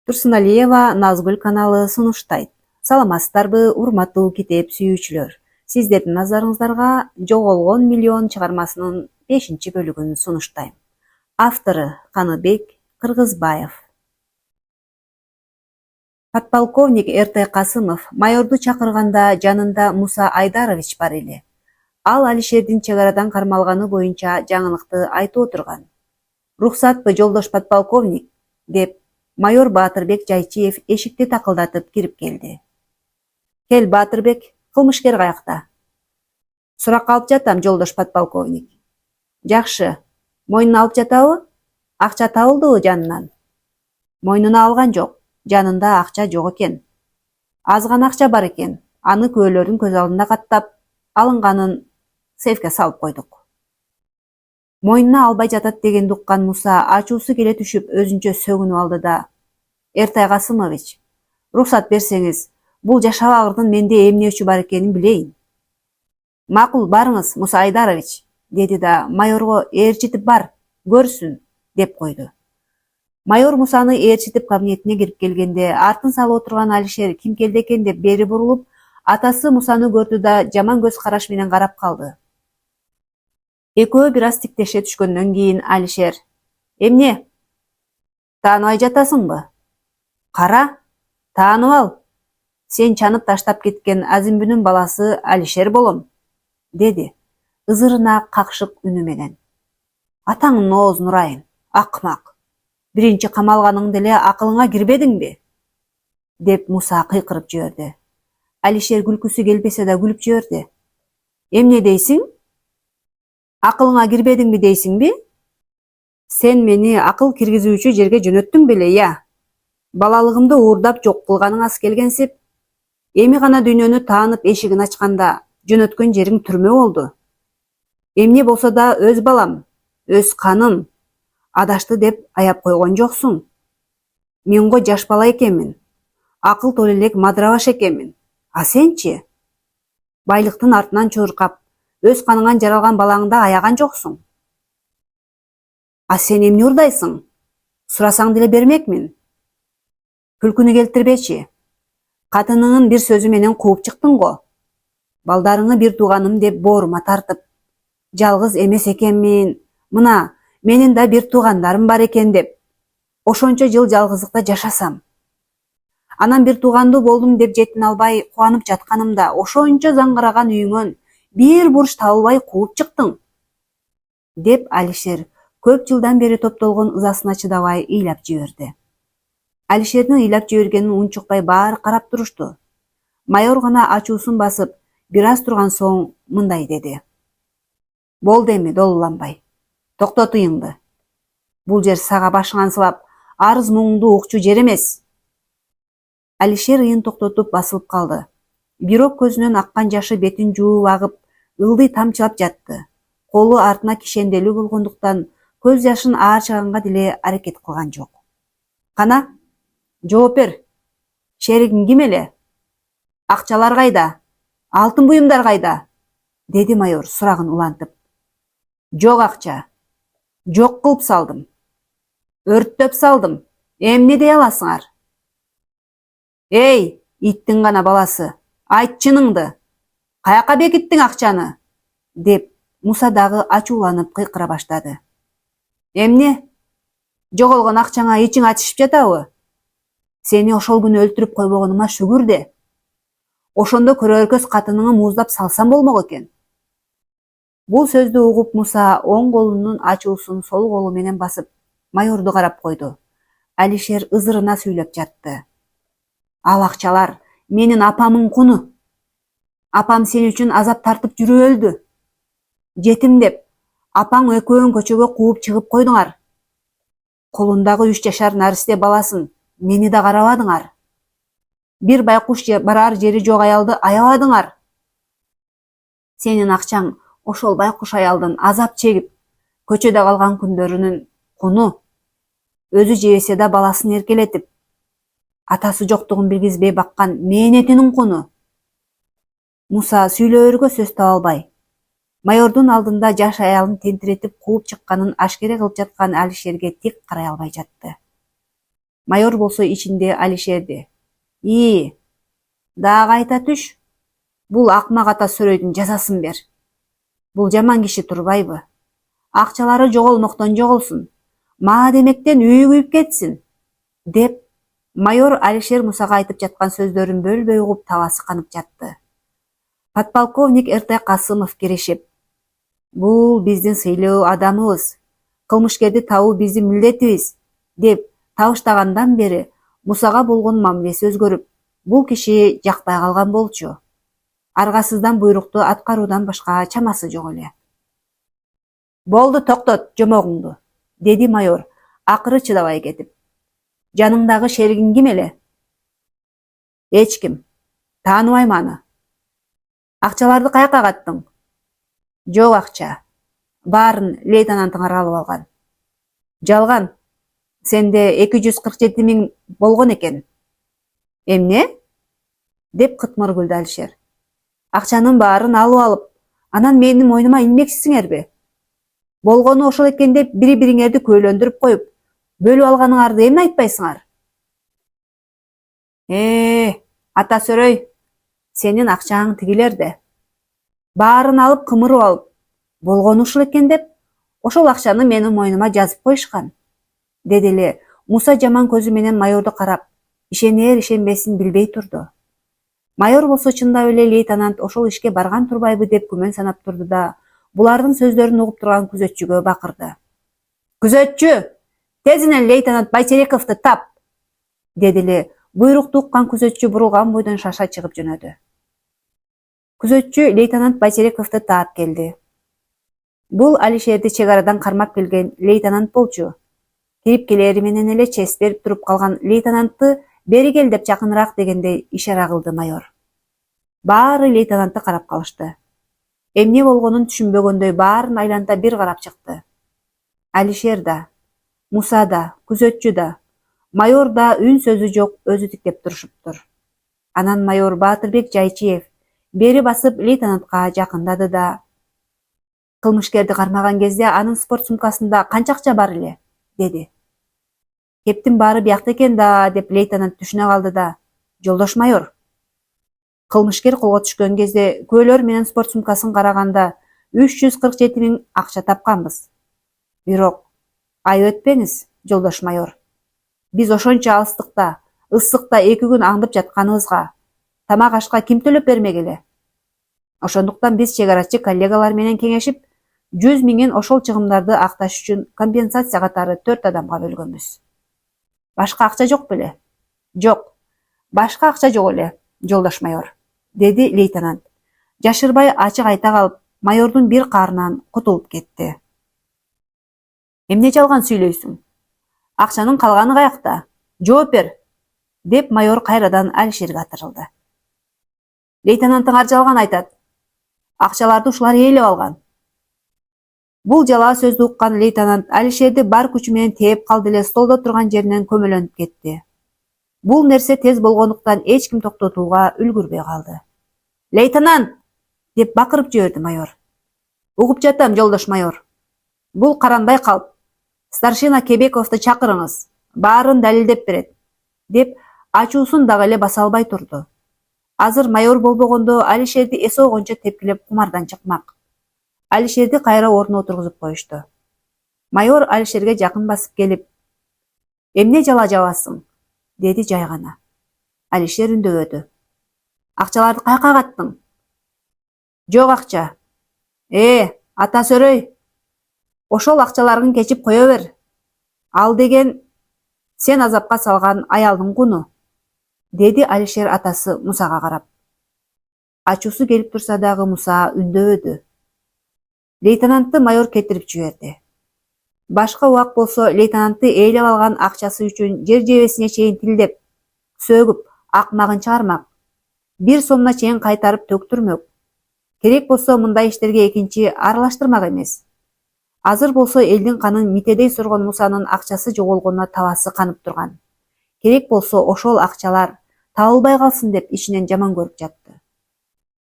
Турсуналиева Назгүл каналы сунуштайт. Саламатсыздарбы, урматтуу китеп сүйүүчүлөр. Сиздердин назарыңыздарга Жоголгон миллион чыгармасынын 5-бөлүгүн сунуштайм. Автору Каныбек Кыргызбаев. Подполковник Эртай Касымов майорду чакырганда жанында Муса Айдарович бар эле. Ал Алишердин чек арадан кармалганы боюнча жаңылыкты айтып отурган. Рухсатпы, жолдош подполковник, деп майор Баатырбек Жайчиев эшикти такылдатып кирип келди. Кел, Баатырбек, кылмышкер каякта? Суракка алып жатам, жолдош подполковник. Жакшы, мойнуна алып жатабы? Акча табылдыбы жанынан? Мойнуна алган жок, жанында акча жок экен. Аз гана акча бар экен, аны күбөлөрдүн көз алдында каттап, алынганын сейфке салып койдук. Мойнуна албай жатат дегенди уккан Муса ачуусу келе түшүп өзүнчө сөгүнүп алды да: Эртай Касымович, рухсат берсеңиз, бул жашабагырдын менде эмне өчү бар экенин билейин. Макул, барыңыз, Муса Айдарович, деди да майорго ээрчитип бар, көрсүн, деп койду. Майор Мусаны ээрчитип кабинетине кирип келгенде, артын салып отурган Алишер ким келди экен деп бери бурулуп, атасы Мусаны көрдү да жаман көз караш менен карап калды. Экөө бир аз тиктеше түшкөндөн кийин Алишер: Эмне? Тааныбай жатасыңбы? Кара, таанып ал. Сен чанып таштап кеткен Азимбүнүн баласы Алишер болом, деди, ызырына какшык үнү менен. Атаңдын оозун урайын, акмак. Биринчи камалганыңда эле акылыңа кирбедиңби? Деп Муса кыйкырып жиберди. Алишер күлкүсү келбесе да күлүп жиберди. Эмне дейсиң? Акылыңа кирбедиңби дейсиңби? Сен мени акыл киргизүүчү жерге жөнөттүң беле, я? Балалыгымды уурдап жок кылганың аз келгенсип, эми гана дүйнөнү таанып эшигин ачканда жөнөткөн жериң түрмө болду. Эмне болсо да өз балам, өз каным, адашты деп аяп койгон жоксуң. Мен го жаш бала экенмин, акыл толо элек мадыра баш экенмин. А сенчи? Байлыктын артынан чуркап, өз каныңан жаралган балаңды аяган жоксуң. А сен эмне урдайсың? Сурасаң деле бермекмин. Күлкүнү келтирбечи. Катыныңын бир сөзү менен кууп чыктың го. Балдарыңы бир тууганым деп боорума тартып, жалгыз эмес экенмин, мына менин да бир туугандарым бар экен деп, ошончо жыл жалгыздыкта жашасам. Анан бир туугандуу болдум деп жеттин албай кубанып жатканымда ошончо заңгыраган үйүңөн бир буруч табылбай кууп чыктың, деп Алишер көп жылдан бери топтолгон ызасына чыдабай ыйлап жиберди. Алишердин ыйлап жибергенин унчукпай баары карап турушту. Майор гана ачуусун басып, бир аз турган соң мындай деди: Болду эми, долуланбай. Токтот ыйыңды. Бул жер сага башыңан сылап, арыз муңуңду укчу жер эмес. Алишер ыйын токтотуп басылып калды. Бирок көзүнөн аккан жашы бетин жууп агып, ылдый тамчылап жатты. Колу артына кишенделүү болгондуктан көз жашын аарчыганга деле аракет кылган жок. Кана, жооп бер. Шеригиң ким эле? Акчалар кайда? Алтын буюмдар кайда? Деди майор сурагын улантып. Жок акча. Жок кылып салдым. Өрттөп салдым. Эмне дей аласыңар? Эй, иттин гана баласы, айт чыныңды. Каяка бекиттиң акчаны? Деп Муса дагы ачууланып кыйкыра баштады. Эмне? Жоголгон акчаңа ичиң ачышып жатабы? Сени ошол күнү өлтүрүп койбогонума шүгүр де. Ошондо көрөркөз катыныңы мууздап салсам болмок экен. Бул сөздү угуп Муса оң колунун ачуусун сол колу менен басып, майорду карап койду. Алишер ызырына сүйлөп жатты. Ал акчалар менин апамдын куну. Апам сен үчүн азап тартып жүрүп өлдү. Жетим деп, апаң экөөң көчөгө кууп чыгып койдуңар. Колундагы 3 жашар наристе баласын мени да карабадыңар. Бир байкуш барар жери жок аялды аябадыңар. Сенин акчаң ошол байкуш аялдын азап чегип, көчөдө калган күндөрүнүн куну. Өзү жебесе да баласын эркелетип, атасы жоктугун билгизбей баккан мээнетинин куну. Муса сүйлөөргө сөз таба албай, майордун алдында жаш аялын тентиретип кууп чыкканын ашкере кылып жаткан Алишерге тик карай албай жатты. Майор болсо ичинде Алишерди: дагы айта түш. Бул акмак ата Сөрөйдүн жазасын бер. Бул жаман киши турбайбы? Акчалары жоголмоктон жоголсун. Маа демектен үйү күйүп кетсин, деп майор Алишер Мусага айтып жаткан сөздөрүн бөлбөй угуп табасы канып жатты. Подполковник РТ Касымов киришип: бул биздин сыйлуу адамыбыз, кылмышкерди табуу биздин милдетибиз, деп табыштагандан бери Мусага болгон мамилеси өзгөрүп, бул киши жакпай калган болчу. Аргасыздан буйрукту аткаруудан башка чамасы жок эле. Болду, токтот жомогуңду, деди майор, акыры чыдабай кетип. Жаныңдагы шеригиң ким эле? Эч ким. Тааныбайм аны. Акчаларды каяка каттың? Жок акча. Баарын лейтенантыңар алып алган. Жалган. Сенде 247 миң болгон экен. Эмне? Деп кытмыр күлдү Алишер. Акчанын баарын алып, анан менин мойнума илмексиңерби? Болгону ошол экен деп бири-бириңерди күбөлөндүрүп коюп, бөлүп алганыңарды эмне айтпайсыңар? Ата Сөрөй, сенин акчаң тигилерде. Баарын алып, кымырып алып, болгону ушул экен деп, ошол акчаны менин мойнума жазып коюшкан, деди эле Муса жаман көзү менен майорду карап, ишенер ишенбесин билбей турду. Майор болсо чындап эле лейтенант ошол ишке барган турбайбы деп күмөн санап турду да, булардын сөздөрүн угуп турган күзөтчүгө бакырды. Күзөтчү, тезинен лейтенант Байчерековду тап, деди эле буйрукту уккан күзөтчү бурулган бойдон шаша чыгып жөнөдү. Күзөтчү лейтенант Байчерековду таап келди. Бул Алишерди чек арадан кармап келген лейтенант болчу. Кирип келери менен эле чест берип туруп калган лейтенантты бери кел деп жакыныраак дегендей ишара кылды майор. Баары лейтенантты карап калышты. Эмне болгонун түшүнбөгөндөй баарын айланта бир карап чыкты. Алишер да, Муса да, күзөтчү да, майор да үн сөзү жок өзү тиктеп турушуптур. Анан майор Баатырбек Жайчиев бери басып лейтенантка жакындады да: кылмышкерди кармаган кезде анын спорт сумкасында канча акча бар эле, деди. Кептин баары биякта экен да, деп лейтенант түшүнө калды да: жолдош майор, кылмышкер колго түшкөн кезде күбөлөр менен спорт сумкасын караганда 347 миң акча тапканбыз. Бирок айып этпеңиз, жолдош майор. Биз ошончо алыстыкта, ысыкта 2 күн аңдып жатканыбызга тамак ашка ким төлөп бермек эле? Ошондуктан биз чек арачы коллегалар менен кеңешип, 100 миңин ошол чыгымдарды акташ үчүн компенсация катары 4 адамга бөлгөнбүз. Башка акча жок беле? Жок. Башка акча жок эле, жолдош майор, деди лейтенант. Жашырбай ачык айта калып, майордун бир каарынан кутулуп кетти. Эмне жалган сүйлөйсүң? Акчанын калганы каякта? Жооп бер, деп майор кайрадан Алишерге атырылды. Лейтенантыңар жалган айтат. Акчаларды ушулар ээлеп алган. Бул жалаа сөздү уккан лейтенант Алишерди бар күчү менен тээп калды эле столдо турган жеринен көмөлөнүп кетти. Бул нерсе тез болгондуктан эч ким токтотууга үлгүрбөй калды. Лейтенант! Деп бакырып жиберди майор. Угуп жатам, жолдош майор. Бул каранбай калп. Старшина Кебековду чакырыңыз. Баарын далилдеп берет, деп ачуусун дагы эле баса албай турду. Азыр майор болбогондо Алишерди эс ойгончо тепкилеп кумардан чыкмак. Алишерди кайра ордуна отургузуп коюшту. Майор Алишерге жакын басып келип: эмне жала жабасың? Деди жай гана. Алишер үндөбөдү. Акчаларды каяка каттың? Жок акча. Ата Сөрөй, ошол акчаларың кечип кое бер. Ал деген сен азапка салган аялдын куну, деди Алишер атасы Мусага карап. Ачуусу келип турса дагы Муса үндөбөдү. Лейтенантты майор кетирип жиберди. Башка убак болсо лейтенантты ээлеп алган акчасы үчүн жер жебесине чейин тилдеп, сөгүп, акмагын чыгармак. 1 сомуна чейин кайтарып төктүрмөк. Керек болсо мындай иштерге экинчи аралаштырмак эмес. Азыр болсо элдин канын митедей соргон Мусанын акчасы жоголгонуна табасы канып турган. Керек болсо ошол акчалар табылбай калсын деп ичинен жаман көрүп жатты.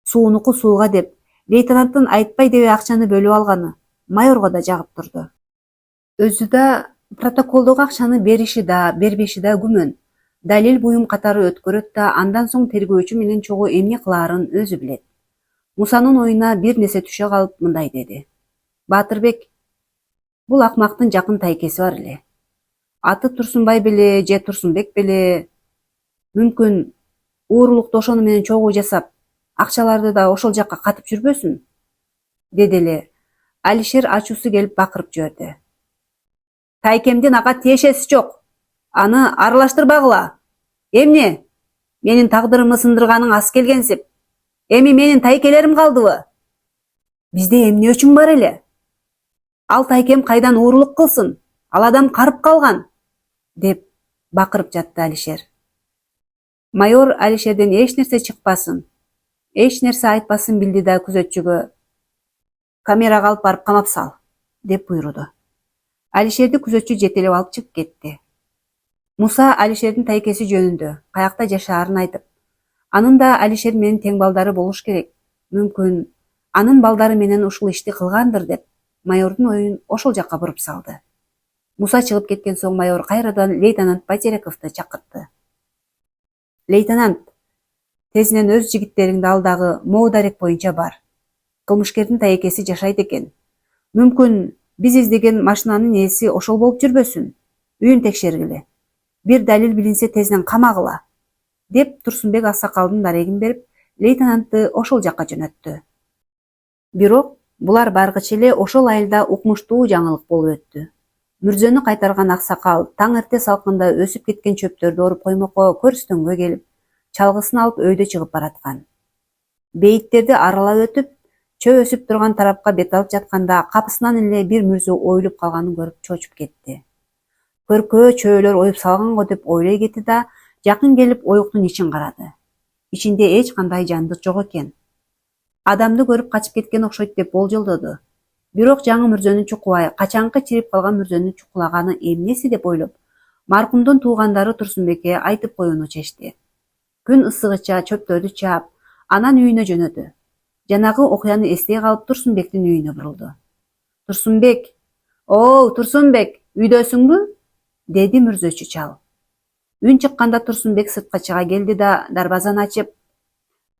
Суунуку сууга деп лейтенанттын айтпай дебей акчаны бөлүп алганы майорго да жагып турду. Өзү да Протоколдогу акчаны бериши да, бербеши да күмөн. Далил буюм катары өткөрөт да, андан соң тергөөчү менен чогуу эмне кылаарын өзү билет. Мусанын оюна бир нерсе түшө калып мындай деди. Баатырбек, бул акмактын жакын тайкеси бар эле. Аты Турсунбай беле же Турсунбек беле, мүмкүн уурулукту ошону менен чогуу жасап, акчаларды да ошол жакка катып жүрбөсүн, деди эле. Алишер ачуусу келип бакырып жиберди. Тайкемдин ага тиешеси жок. Аны аралаштырбагыла. Эмне? Менин тагдырымды сындырганың аз келгенсип. Эми менин тайкелерим калдыбы? Бизде эмне өчүн бар эле? Ал тайкем кайдан уурулук кылсын? Ал адам карып калган, деп бакырып жатты Алишер. Майор Алишерден эч нерсе чыкпасын, эч нерсе айтпасын билди да күзөтчүгө камерага алып барып камап сал, деп буйруду. Алишерди күзөтчү жетелеп алып чыгып кетти. Муса Алишердин тайкеси жөнүндө каякта жашаарын айтып, анын да Алишер менен тең балдары болуш керек. Мүмкүн анын балдары менен ушул ишти кылгандыр деп, майордун оюн ошол жакка буруп салды. Муса чыгып кеткен соң майор кайрадан лейтенант Байтерековду чакыртты. Лейтенант, тезинен өз жигиттериңди ал дагы могу дарек боюнча бар. Кылмышкердин тайкеси жашайт экен. Мүмкүн биз издеген машинанын ээси ошол болуп жүрбөсүн. Үйүн текшергиле. Бир далил билинсе тезинен камагыла, деп Турсунбек аксакалдын дарегин берип, лейтенантты ошол жакка жөнөттү. Бирок булар баргыча эле ошол айылда укмуштуу жаңылык болуп өттү. Мүрзөнү кайтарган аксакал таң эрте салкында өсүп кеткен чөптөрдү оруп коймокко көрүстөнгө келип, чалгысын алып өйдө чыгып бараткан. Бейиттерди аралап өтүп, чөө өсүп турган тарапка бет алып жатканда капысынан эле бир мүрзө оюлуп калганын көрүп чочуп кетти. Көркөө чөөлөр оюп салганго деп ойлой кетти да, жакын келип оюктун ичин карады. Ичинде эч кандай жандык жок экен. Адамды көрүп качып кеткен окшойт деп болжолдоду. Бирок жаңы мүрзөнү чукубай, качанкы чирип калган мүрзөнү чукулаганы эмнеси деп ойлоп, маркумдун туугандары Турсунбекке айтып коюуну чечти. Күн ысыгыча чөптөрдү чаап, анан үйүнө жөнөдү. Жанагы окуяны эстей калып Турсунбектин үйүнө бурулду. Турсунбек, "О, Турсунбек, үйдөсүңбү?" деди мүрзөчү чал. Үн чыкканда Турсунбек сыртка чыга келди да дарбазаны ачып,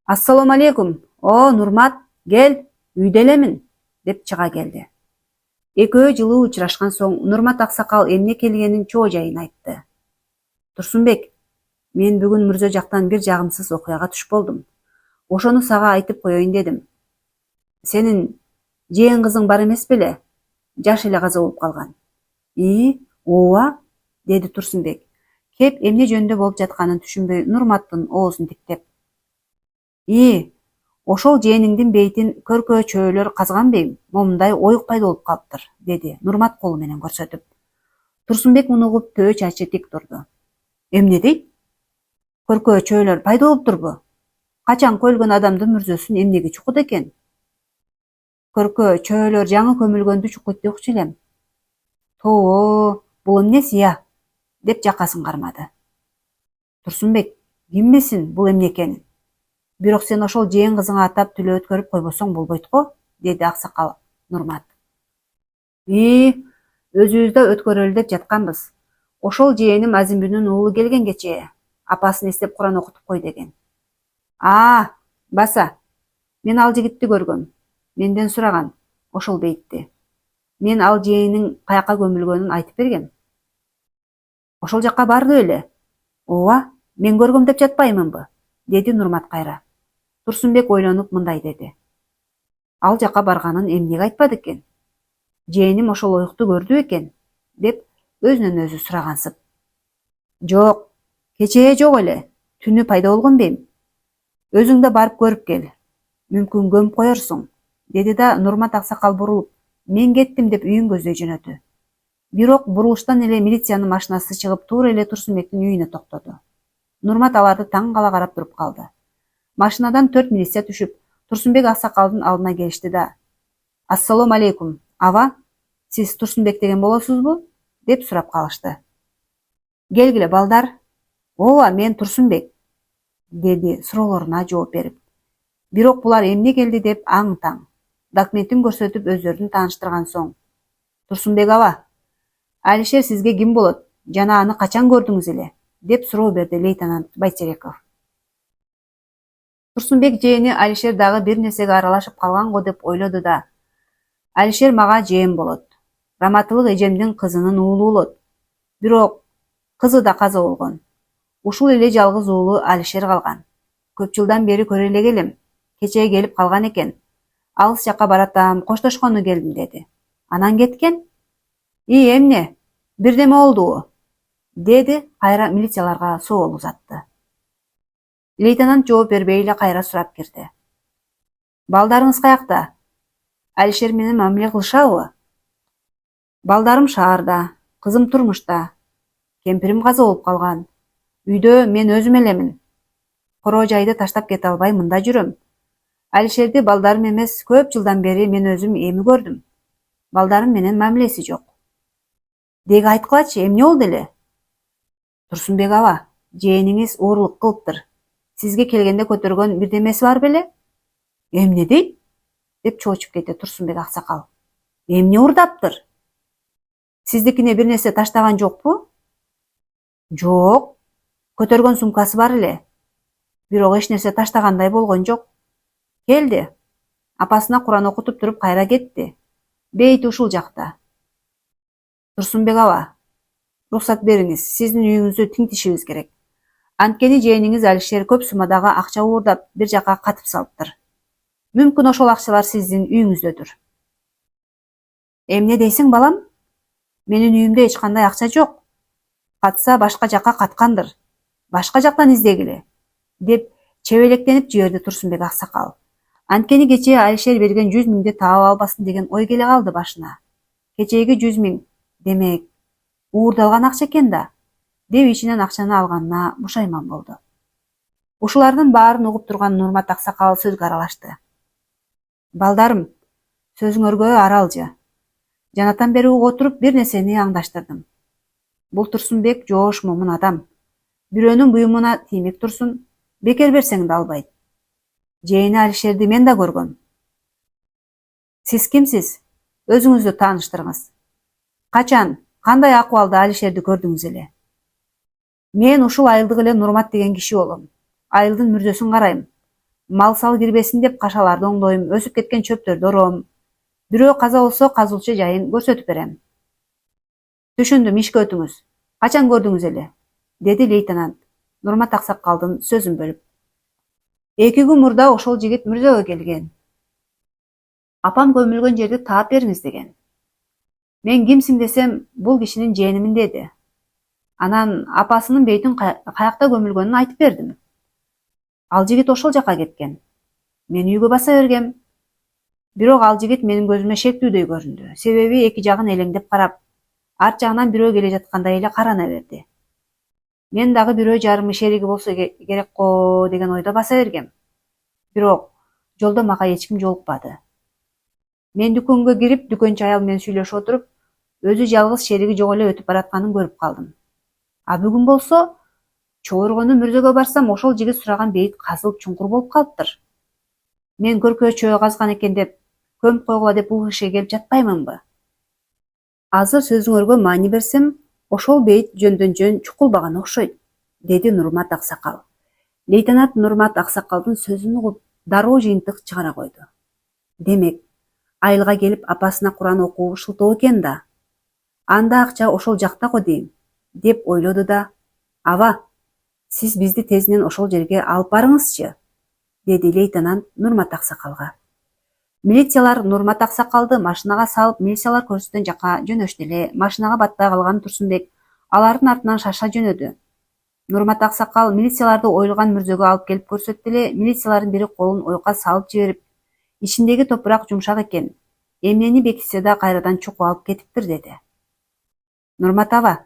"Ассалому алейкум. О, Нурмат, кел, үйдө элемин", деп чыга келди. Экөө жылуу учурашкан соң Нурмат аксакал эмне келгенин чоо жайын айтты. "Турсунбек, мен бүгүн мүрзө жактан бир жагымсыз окуяга туш болдум. Ошону сага айтып коеюн дедим. Сенин жээн кызың бар эмес беле? Жаш эле каза болуп калган." Ооба, деди Турсунбек. Кеп эмне жөнүндө болуп жатканын түшүнбөй Нурматтын оозун тиктеп. Ошол жээниңдин бейтин көркөө чөөлөр казган бейм, момундай оюк пайда болуп калыптыр, деди Нурмат колу менен көрсөтүп. Турсунбек муну угуп төө чачы тик турду. Эмне дейт? Көркөө чөөлөр пайда болуптурбу? Качанкы өлгөн адамдын мүрзөсүн эмнеге чукут экен? Көркөө чөөлөр жаңы көмүлгөндү чукуйт декчү элем. Тоо, бул эмнеси я? Деп жакасын кармады. Турсунбек, ким билсин бул эмне экенин? Бирок сен ошол жээн кызыңа атап тилөө өткөрүп койбосоң болбойт го, деди аксакал Нурмат. Өзүбүздө өткөрөлү деп жатканбыз. Ошол жээним Азимбүнүн уулу келген кечээ. Апасын эстеп Куран окутуп кой деген. Баса. Мен ал жигитти көргөм. Менден сураган ошол бейтти. Мен ал жээнин каяка көмүлгөнүн айтып бергем. Ошол жакка барды беле? Ооба, мен көргөм деп жатпаймынбы? Деди Нурмат кайра. Турсунбек ойлонуп мындай деди. Ал жакка барганын эмнеге айтпады экен? Жээним ошол оюкту көрдү экен, деп өзүнөн өзү сурагансып. Жок, кечээ жок эле, түнү пайда болгон бейм. Өзүң да барып көрүп кел. Мүмкүн көмүп коерсуң, деди да Нурмат аксакал бурулуп, мен кеттим деп үйүн көздөй жөнөдү. Бирок бурулуштан эле милициянын машинасы чыгып туура эле Турсунбектин үйүнө токтоду. Нурмат аларды таң кала карап туруп калды. Машинадан 4 милиция түшүп, Турсунбек аксакалдын алдына келишти да: "Ассалому алейкум, аба, сиз Турсунбек деген болосузбу?" деп сурап калышты. "Келгиле балдар." "Ооба, мен Турсунбек", деди суроолоруна жооп берип. Бирок булар эмне келди деп аң-таң. Документин көрсөтүп өздөрүн тааныштырган соң: "Турсунбек аба, Алишер сизге ким болот жана аны качан көрдүңүз эле? Деп суроо берди лейтенант Байтереков. Турсунбек жээни Алишер дагы бир нерсеге аралашып калган го деп ойлоду да: Алишер мага жээн болот. Раматылык эжемдин кызынын уулу болот. Бирок кызы да каза болгон. Ушул эле жалгыз уулу Алишер калган. Көп жылдан бери көрө эле келем. Кечээ келип калган экен. Алыс жакка баратам, коштошкону келдим деди. Анан кеткен? Эмне? Бирдеме болдубу? Деди кайра милицияларга суол узатты. Лейтенант жооп бербей эле кайра сурап кирди. Балдарыңыз каякта? Алишер менен мамиле кылышабы? Балдарым шаарда, кызым турмушта. Кемпирим каза болуп калган. Үйдө мен өзүм элемин. Короо жайды таштап кете албай мында жүрөм. Алишерди балдарым эмес, көп жылдан бери мен өзүм эми көрдүм. Балдарым менен мамилеси жок. Деги айткылачы, эмне болду эле? Турсунбек аба, жээниңиз оорлук кылыптыр. Сизге келгенде көтөргөн бирдемеси бар беле? Эмне дейт? Деп чоочуп кетти Турсунбек аксакал. Эмне урдаптыр? Сиздикине бир нерсе таштаган жокпу? Жок. Көтөргөн сумкасы бар эле. Бирок эч нерсе таштагандай болгон жок. Келди. Апасына Куран окутуп туруп кайра кетти. Бейти ушул жакта. Турсунбек аба, уруксат бериңиз, сиздин үйүңүздү тинтишибиз керек. Анткени жээниңиз Алишер көп суммадагы акча уурдап бир жакка катып салыптыр. Мүмкүн ошол акчалар сиздин үйүңүздөдүр. Эмне дейсиң, балам? Менин үйүмдө эч кандай акча жок. Катса башка жакка каткандыр. Башка жактан издегиле, деп чебелектенип жиберди Турсунбек аксакал. Анткени кечээ Алишер берген 100 миңди таап албасын деген ой келе калды башына. Кечээги 100 миң, демек, уурдалган акча экен да, деп ичинен акчаны алганына бушайман болду. Ушулардын баарын угуп турган Нурмат аксакал сөзгө аралашты. Балдарым, сөзүңөргө аралжы. Жанатан бери угуп отуруп бир нерсени аңдаштырдым. Бул Турсунбек жоош момун адам. Бирөөнүн буюмуна тиймек турсун, бекер берсең да албайт. Жээни Алишерди мен да көргөм. Сиз кимсиз? Өзүңүздү тааныштырыңыз. Качан, кандай акыбалда Алишерди көрдүңүз эле? Мен ушул айылдык эле Нурмат деген киши болом. Айылдын мүрзөсүн карайм. Мал сал кирбесин деп кашаларды оңдойм, өсүп кеткен чөптөрдү ороом. Бирөө каза болсо казылчу жайын көрсөтүп берем. Түшүндүм, ишке өтүңүз. Качан көрдүңүз эле? Деди лейтенант Нурмат аксакалдын сөзүн бөлүп. 2 күн мурда ошол жигит мүрзөгө келген. Апам көмүлгөн жерди таап бериңиз деген. Мен кимсиң десем, бул кишинин жээнимин деди. Анан апасынын бейтин каякта көмүлгөнүн айтып бердим. Ал жигит ошол жака кеткен. Мен үйгө баса бергем. Бирок ал жигит менин көзүмө шектүүдөй көрүндү. Себеби эки жагын элеңдеп карап, арт жагынан бирөө келе жаткандай эле карана берди. Мен дагы бирөө жарымы шериги болсо керек го деген ойдо баса бергем. Бирок жолдо мага эч ким жолукпады. Мен дүкөнгө кирип, дүкөнчү аял менен сүйлөшүп отуруп, өзү жалгыз шериги жок эле өтүп баратканын көрүп калдым. А бүгүн болсо, Чогоргону мүрзөгө барсам, ошол жигит сураган бейит казылып чуңкур болуп калыптыр. Мен көркө чөө казган экен деп, көмүп койгула деп бул кишиге келип жатпаймынбы? Азыр сөзүңөргө маани берсем, ошол бейит жөндөн жөн чукулбаган окшойт, деди Нурмат аксакал. Лейтенант Нурмат аксакалдын сөзүн угуп, дароо жыйынтык чыгара койду. Демек, айылга келип апасына Куран окуу шылтоо экен да. Анда акча ошол жакта го дейм, деп ойлоду да, аба, сиз бизди тезинен ошол жерге алып барыңызчы, деди лейтенант Нурмат аксакалга. Милициялар Нурмат аксакалды машинага салып, милициялар көрсөткөн жакка жөнөштү эле. Машинага батпай калган Турсунбек алардын артынан шаша жөнөдү. Нурмат аксакал милицияларды оюлган мүрзөгө алып келип көрсөттү эле. Милициялардын бири колун оюкка салып жиберип, ичиндеги топурак жумшак экен. Эмнени бекитсе да кайрадан чукуп алып кетиптир, деди. Нурмат аба,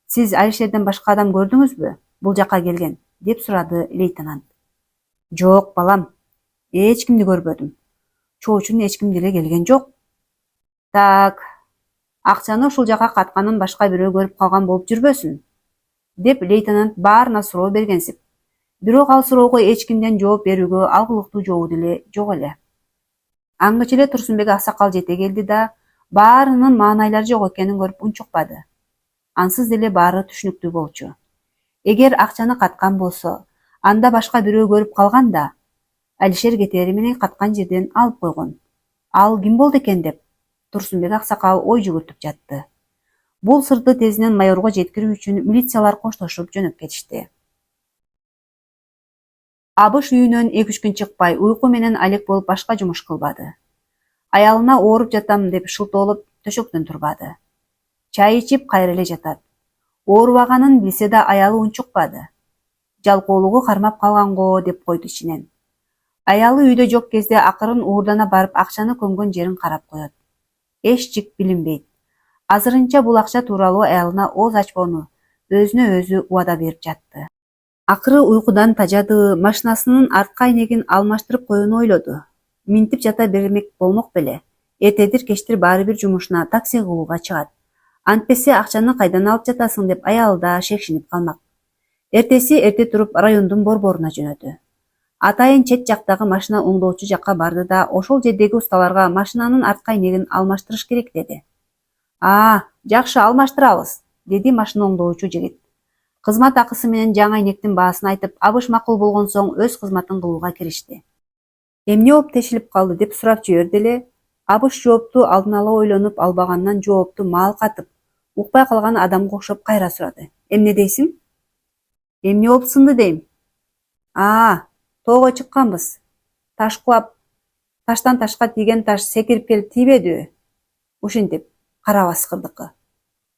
сиз Алишерден башка адам көрдүңүзбү? Бул жака келген, деп сурады лейтенант. Жок, балам. Эч кимди көрбөдүм. Чоочун эч ким деле келген жок. Так, акчаны ушул жака катканын башка бирөө көрүп калган болуп жүрбөсүн, деп лейтенант баарына суроо бергенсип. Бирок ал суроого эч кимден жооп берүүгө алгылыктуу жообу деле жок эле. Аңгыча эле Турсунбек аксакал жете келди да, баарынын маанайлары жок экенин көрүп унчукпады. ансыз деле баары түшүнүктүү болчу. Эгер акчаны каткан болсо, анда башка бирөө көрүп калган да, Алишер кетери менен каткан жерден алып койгон. Ал ким болду экен деп Турсунбек аксакал ой жүгүртүп жатты. Бул сырды тезинен майорго жеткирүү үчүн милициялар коштошуп жөнөп кетишти. Абыш үйүнөн 2-3 күн чыкпай, уйку менен алек болуп башка жумуш кылбады. Аялына ооруп жатам деп шылтоолоп төшөктөн турбады. Чай ичип кайра эле жатат. Оорубаганын билсе да аялы унчукпады. Жалкоолугу кармап калганго деп койду ичинен. Аялы үйдө жок кезде акырын уурдана барып акчаны көмгөн жерин карап коет. Эч жик билинбейт. Азырынча бул акча тууралуу аялына ооз ачпоону, өзүнө өзү убада берип жатты. Акыры уйкудан тажады, машинасынын арткы айнегин алмаштырып коюуну ойлоду. Минтип жата бермек болмок беле. Эртедир кечтир баары бир жумушуна такси кылууга чыгат. Антпесе акчаны кайдан алып жатасың деп аялы да шекшинип калмак. Эртеси эрте туруп райондун борборуна жөнөдү. Атайын чет жактагы машина оңдоочу жакка барды да ошол жердеги усталарга машинанын арткы айнегин алмаштырыш керек деди. Жакшы, алмаштырабыз, деди машина оңдоочу жигит. Кызмат акысы менен жаңы айнектин баасын айтып, Абыш макул болгон соң өз кызматын кылууга киришти. Эмне болуп тешилип калды деп сурап жиберди эле. Абыш жоопту алдын ала ойлонуп албагандан жоопту маал катып, укпай калган адамга окшоп кайра сурады. Эмне дейсиң? Эмне болуп сынды дейм. Тоого чыкканбыз. Таш кулап, таштан ташка тийген таш секирип келип тийбедиби? Ушинтип, кара баскырдыкы,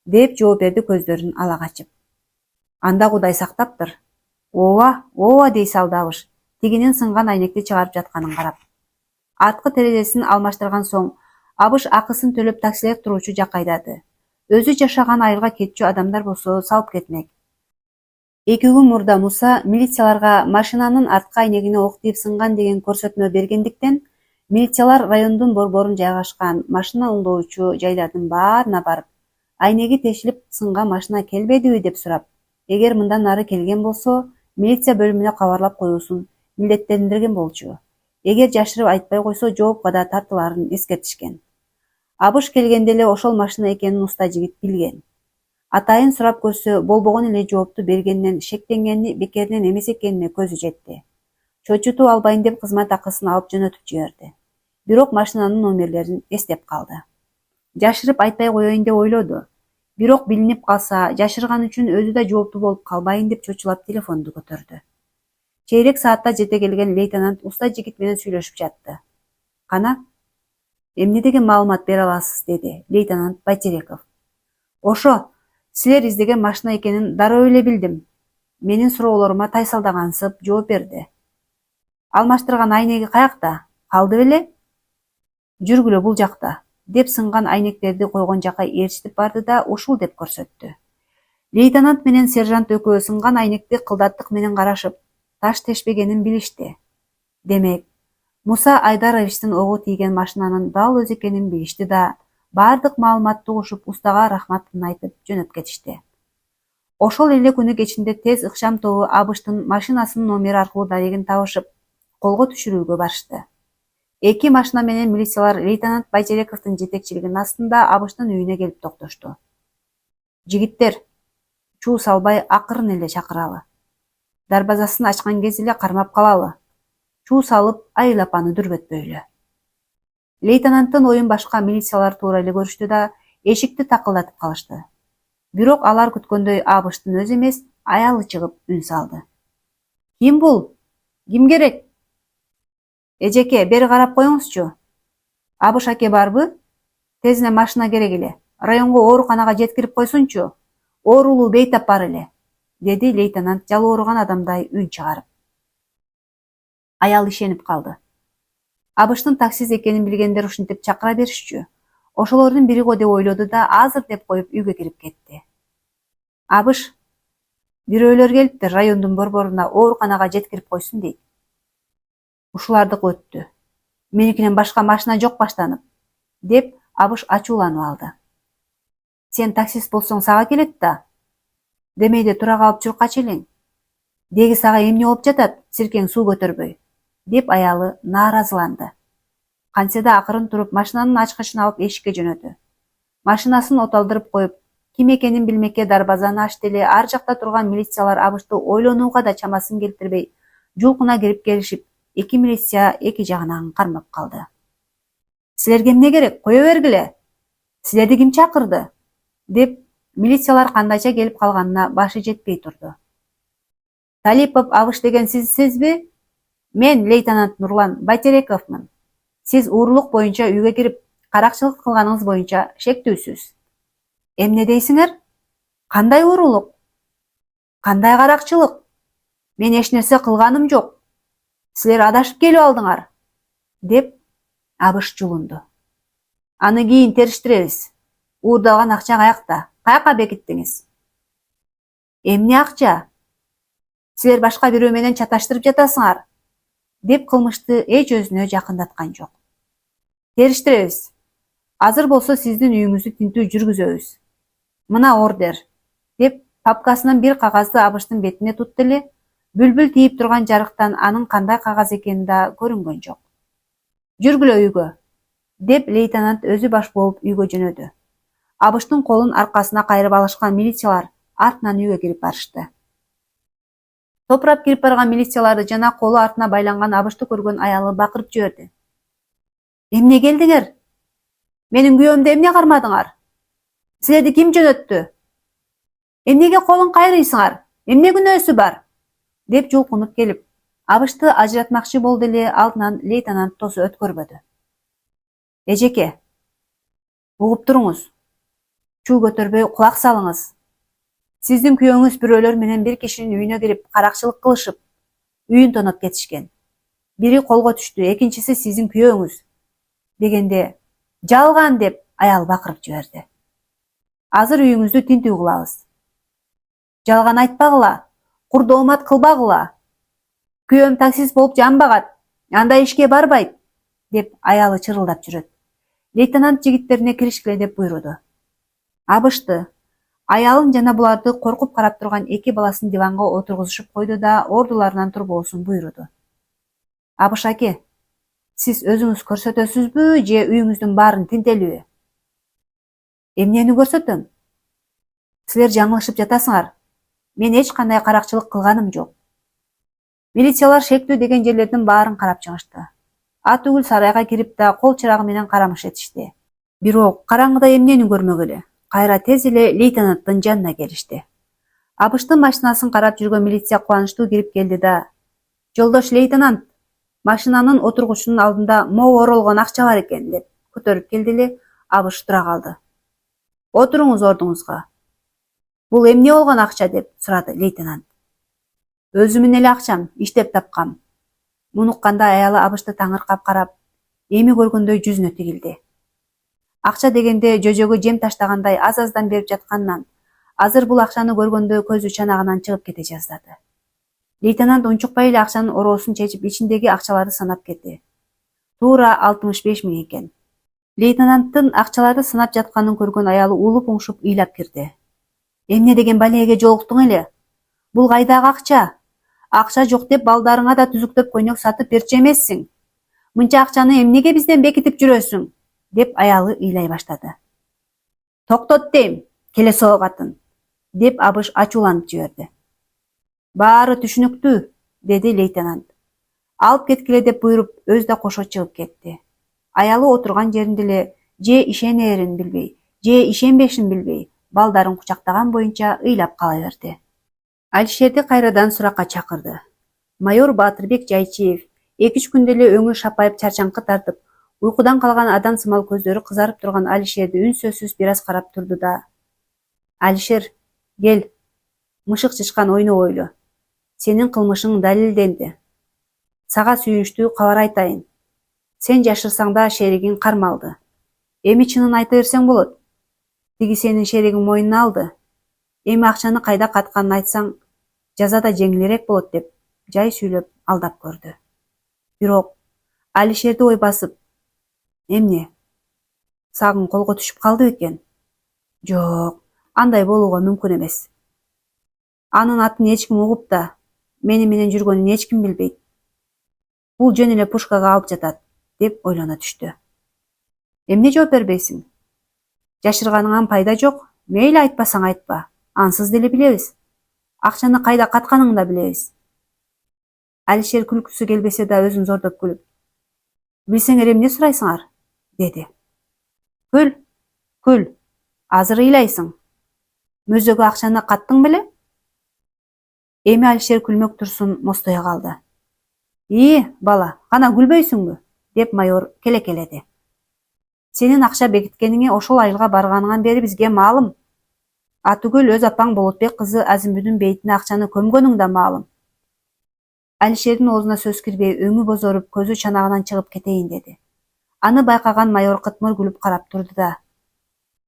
деп жооп берди көздөрүн ала качып. Анда Кудай сактаптыр. Ооба дей салды Абыш, тигинин сынган айнекти чыгарып жатканын карап. Арткы терезесин алмаштырган соң, Абыш акысын төлөп таксилер туруучу жакка айдады. Өзү жашаган айылга кетчү адамдар болсо салып кетмек. 2 күн мурда Муса милицияларга машинанын арткы айнегине ок тийип сынган деген көрсөтмө бергендиктен, милициялар райондун борборун жайгашкан машина оңдоочу жайлардын баарына барып, айнеги тешилип сынган машина келбедиби деп сурап, эгер мындан ары келген болсо, милиция бөлүмүнө кабарлап коюусун милдеттендирген болчу. Эгер жашырып айтпай койсо, жоопко да тартылаарын эскертишкен. Абыш келгенде эле ошол машина экенин уста жигит билген. Атайын сурап көрсө, болбогон эле жоопту бергенинен шектенгени бекеринен эмес экенине көзү жетти. Чочутуп албайын деп кызмат акысын алып жөнөтүп жиберди. Бирок машинанын номерлерин эстеп калды. Жашырып айтпай коеюн деп ойлоду. Бирок билинип калса, жашырган үчүн өзү да жооптуу болуп калбайын деп чочулап телефонду көтөрдү. Чейрек саатта жете келген лейтенант уста жигит менен сүйлөшүп жатты. Кана, эмне деген маалымат бере аласыз, деди лейтенант Байтереков. Ошо, силер издеген машина экенин дароо эле билдим. Менин суроолорума тайсалдагансып жооп берди. Алмаштырган айнеги каякта? Калды беле? Жүргүлө бул жакта, деп сынган айнектерди койгон жакка ээрчитип барды да ушул деп көрсөттү. Лейтенант менен сержант экөө сынган айнекти кылдаттык менен карашып, таш тешпегенин билишти. Демек, Муса Айдаровичтин огу тийген машинанын дал өзү экенин билишти да, бардык маалыматты угушуп устага рахматын айтып жөнөп кетишти. Ошол эле күнү кечинде тез ыкчам тобу Абыштын машинасынын номери аркылуу дарегин табышып, колго түшүрүүгө барышты. 2 машина менен милициялар лейтенант Байтерековдун жетекчилигинин астында Абыштын үйүнө келип токтошту. Жигиттер, чуу салбай акырын эле чакыралы. Дарбазасын ачкан кезде эле кармап калалы. Чуу салып Айыл апаны дүрбөтпөйлү. Лейтенанттын оюн башка милициялар туура эле көрүштү да, эшикти такылдатып калышты. Бирок алар күткөндөй Абыштын өзү эмес, аялы чыгып үн салды. Ким бул? Ким керек? Эжеке, бери карап коюңузчу. Абыш аке барбы? Тезине машина керек эле. Районго ооруканага жеткирип койсунчу. Оорулуу бейтап бар эле, деди лейтенант жалооруган адамдай үн чыгарып. Аял ишенип калды. Абыштын таксист экенин билгендер ушинтип чакыра беришчү. Ошолордун бири го деп ойлоду да, азыр деп коюп үйгө кирип кетти. Абыш, бирөөлөр келиптир, райондун борборуна ооруканага жеткирип койсун дейт. Ушулардык өттү. Меникинен башка машина жок баштанып, деп Абыш ачууланып алды. Сен таксист болсоң сага келет да. Демейде тура калып чуркачы элең. Деги сага эмне болуп жатат, сиркең суу көтөрбөй, деп аялы нааразыланды. Кантсе да акырын туруп машинанын ачкычын алып эшикке жөнөдү. Машинасын оталдырып коюп, ким экенин билмекке дарбазаны ачты эле ар жакта турган милициялар Абышты ойлонууга да чамасын келтирбей жулкуна кирип келишип, эки милиция эки жагынан кармап калды. Силерге эмне керек? Кое бергиле. Силерди ким чакырды? Деп милициялар кандайча келип калганына башы жетпей турду. Талипов Абыш деген сизби? Мен лейтенант Нурлан Байтерековмун. Сиз уурулук боюнча үйгө кирип, каракчылык кылганыңыз боюнча шектүүсүз. Эмне дейсиңер? Кандай уурулук? Кандай каракчылык? Мен эч нерсе кылганым жок. Силер адашып келип алдыңар, деп Абыш жулунду. Аны кийин териштиребиз. Уурдалган акча каякта? Каяка бекиттиңиз? Эмне акча? Силер башка бирөө менен чаташтырып жатасыңар, деп кылмышты эч өзүнө жакындаткан жок. Териштиребиз. Азыр болсо сиздин үйүңүздү тинтүү жүргүзөбүз. Мына ордер, деп папкасынан бир кагазды Абыштын бетине тутты эле, бүлбүл тийип турган жарыктан анын кандай кагаз экени да көрүнгөн жок. Жүргүлө үйгө, деп лейтенант өзү баш болуп үйгө жөнөдү. Абыштын колун аркасына кайрып алышкан милициялар артынан үйгө кирип барышты. Топурап кирип барган милицияларды жана колу артына байланган Абышты көргөн аялы бакырып жиберди. Эмне келдиңер? Менин күйөөмдү эмне кармадыңар? Силерди ким жөнөттү? Эмнеге колун кайрыйсыңар? Эмне күнөөсү бар? Деп жулкунуп келип, Абышты ажыратмакчы болду эле алдынан лейтенант тосу өткөрбөдү. Эжеке, угуп туруңуз. Чуу көтөрбөй кулак салыңыз. Сиздин күйөөңүз бирөөлөр менен бир кишинин үйүнө кирип, каракчылык кылышып, үйүн тоноп кетишкен. Бири колго түштү, экинчиси сиздин күйөөңүз. Дегенде, жалган деп аял бакырып жиберди. Азыр үйүңүздү тинтүү кылабыз. Жалган айтпагыла, курдоомат кылбагыла. Күйөөм таксист болуп жанбагат, андай ишке барбайт, деп аялы чырылдап жүрөт. Лейтенант жигиттерине киришкиле деп буйруду. Абышты, аялын жана буларды коркуп карап турган эки баласын диванга отургузушуп койду да ордуларынан турбоосун буйруду. Абыш аке, сиз өзүңүз көрсөтөсүзбү же үйүңүздүн баарын тинтелиби? Эмнени көрсөтөм? Силер жаңылышып жатасыңар. Мен эч кандай каракчылык кылганым жок. Милициялар шектүү деген жерлердин баарын карап чыгышты. Атүгүл сарайга кирип да кол чырагы менен карамыш этишти. Бирок караңгыда эмнени көрмөк эле? Кайра тез эле лейтенанттын жанына келишти. Абыштын машинасын карап жүргөн милиция кубанычтуу кирип келди да: "Жолдош лейтенант, машинанын отургучунун алдында могу оролгон акча бар экен", деп көтөрүп келди эле Абыш тура калды. "Отуруңуз ордуңузга. Бул эмне болгон акча?" деп сурады лейтенант. "Өзүмүн эле акчам, иштеп тапкам." Муну укканда аялы Абышты таңыркап карап, эми көргөндөй жүзүнө тигилди. Акча дегенде жөжөгө жем таштагандай аз-аздан берип жатканынан, азыр бул акчаны көргөндө көзү чанагынан чыгып кете жаздады. Лейтенант унчукпай эле акчанын ороосун чечип, ичиндеги акчаларды санап кетти. Туура 65 миң экен. Лейтенанттын акчаларды санап жатканын көргөн аялы улуп уңшуп ыйлап кирди. "Эмне деген балеге жолуктуң эле? Бул кайдагы акча? Акча жок деп балдарыңа да түзүктөп көйнөк сатып берчү эмессиң. Мынча акчаны эмнеге бизден бекитип жүрөсүң?" деп аялы ыйлай баштады. "Токтот дейм, келе соогатын", деп Абыш ачууланып жиберди. "Баары түшүнүктүү", деди лейтенант. "Алып кеткиле" деп буйруп, өзү да кошо чыгып кетти. Аялы отурган жеринде эле же ишенээрин билбей, же ишенбешин билбей, балдарын кучактаган боюнча ыйлап кала берди. Алишерди кайрадан суракка чакырды. Майор Баатырбек Жайчиев 2-3 күндө эле өңү шапайып чарчаңкы тартып, уйкудан калган адам сымал көздөрү кызарып турган Алишерди үнсөзсүз бир аз карап турду да: "Алишер, кел, мышык чычкан ойнобойлу. Сенин кылмышың далилденди. Сага сүйүнүчтүү кабар айтайын. Сен жашырсаң да шеригиң кармалды. Эми чынын айта берсең болот. Тиги сенин шеригиң мойнуна алды. Эми акчаны кайда катканын айтсаң, жаза да жеңилирээк болот", деп жай сүйлөп алдап көрдү. Бирок Алишерди ой басып: "Эмне? Сагың колго түшүп калды бекен?" "Жок, андай болууга мүмкүн эмес. Анын атын эч ким угуп да, мени менен жүргөнүн эч ким билбейт. Бул жөн эле пушкага алып жатат", деп ойлоно түштү. "Эмне жооп бербейсиң? Жашырганыңан пайда жок", Мейли айтпасаң айтпа, ансыз деле билебиз. Акчаны кайда катканыңды да билебиз. Алишер күлкүсү келбесе да өзүн зордоп күлүп, билсеңер эмне сурайсыңар, деди. Күл, күл, азыр ыйлайсың. Мөзөгө акчаны каттың беле? Эми Алишер күлмөк турсун мостое калды. Бала, кана күлбөйсүңбү? Деп майор келекеледи. Сенин акча бекиткениңе ошол айылга барганыңан бери бизге маалым. Атүгүл өз апаң Болотбек кызы Азимбүдүн бейитине акчаны көмгөнүң да маалым. Алишердин оозуна сөз кирбей, өңү бозоруп, көзү чанагынан чыгып кетейин деди. Аны байкаган майор кытмыр күлүп карап турду да: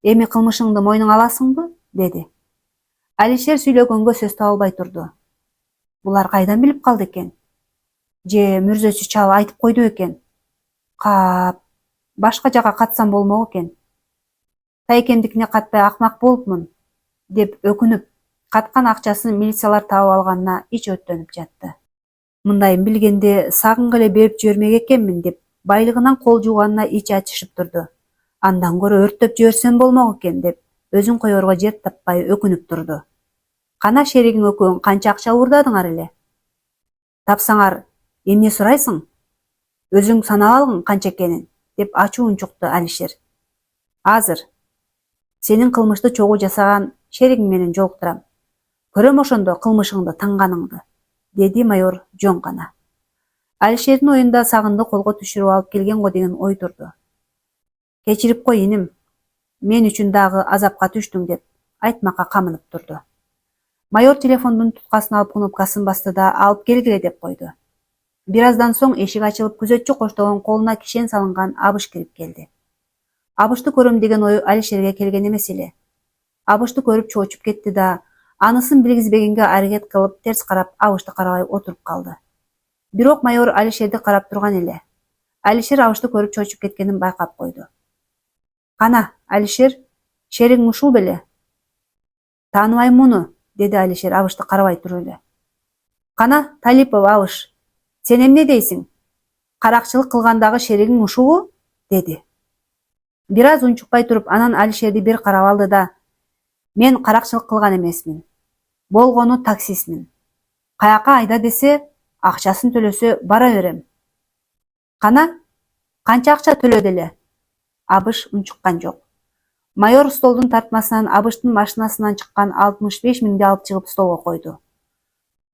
Эми кылмышыңды мойнуңа аласыңбы? Деди. Алишер сүйлөгөнгө сөз таба албай турду. Булар кайдан билип калды экен? Же мүрзөчү чал айтып койду экен? Кап, башка жака катсам болмок экен. Тайкемдикине катпай акмак болупмун, деп өкүнүп, каткан акчасын милициялар таап алганына ич өттөнүп жатты. Мындайын билгенде сагынга эле берип жибермек экенмин деп байлыгынан кол жууганына ич ачышып турду. Андан көрө өрттөп жиберсем болмок экен деп өзүн коерго жер таппай өкүнүп турду. Кана шеригиң экөөң канча акча уурдадыңар эле? Тапсаңар эмне сурайсың? Өзүң санап алгын канча экенин, деп ачуун чукты Алишер. Азыр сенин кылмышты чогуу жасаган шеригиң менен жолуктурам. Көрөм ошондо кылмышыңды таңганыңды, деди майор жөн гана. Алишердин оюнда сагынды колго түшүрүп алып келген го деген ой турду. Кечирип кой иним, мен үчүн дагы азапка түштүң, деп айтмакка камынып турду. Майор телефондун туткасын алып кнопкасын басты да алып келгиле деп койду. Бир аздан соң эшик ачылып күзөтчү коштогон колуна кишен салынган Абыш кирип келди. Абышты көрөм деген ой Алишерге келген эмес эле. Абышты көрүп чоочуп кетти да, анысын билгизбегенге аракет кылып терс карап Абышты карабай отуруп калды. Бирок майор Алишерди карап турган эле. Алишер Абышты көрүп чоочуп кеткенин байкап койду. Кана, Алишер, шеригиң ушул беле? Тааныбайм муну, деди Алишер Абышты карабай туруп эле. Кана, Талипов Абыш, сен эмне дейсиң? Каракчылык кылгандагы шеригиң ушубу? Деди. Бир аз унчукпай туруп, анан Алишерди бир карап алды да: Мен каракчылык кылган эмесмин. Болгону таксистмин. Каяка айда десе, акчасын төлөсө бара берем. Кана, канча акча төлөдү эле? Абыш унчуккан жок. Майор столдун тартмасынан Абыштын машинасынан чыккан 65 миңди алып чыгып столго койду.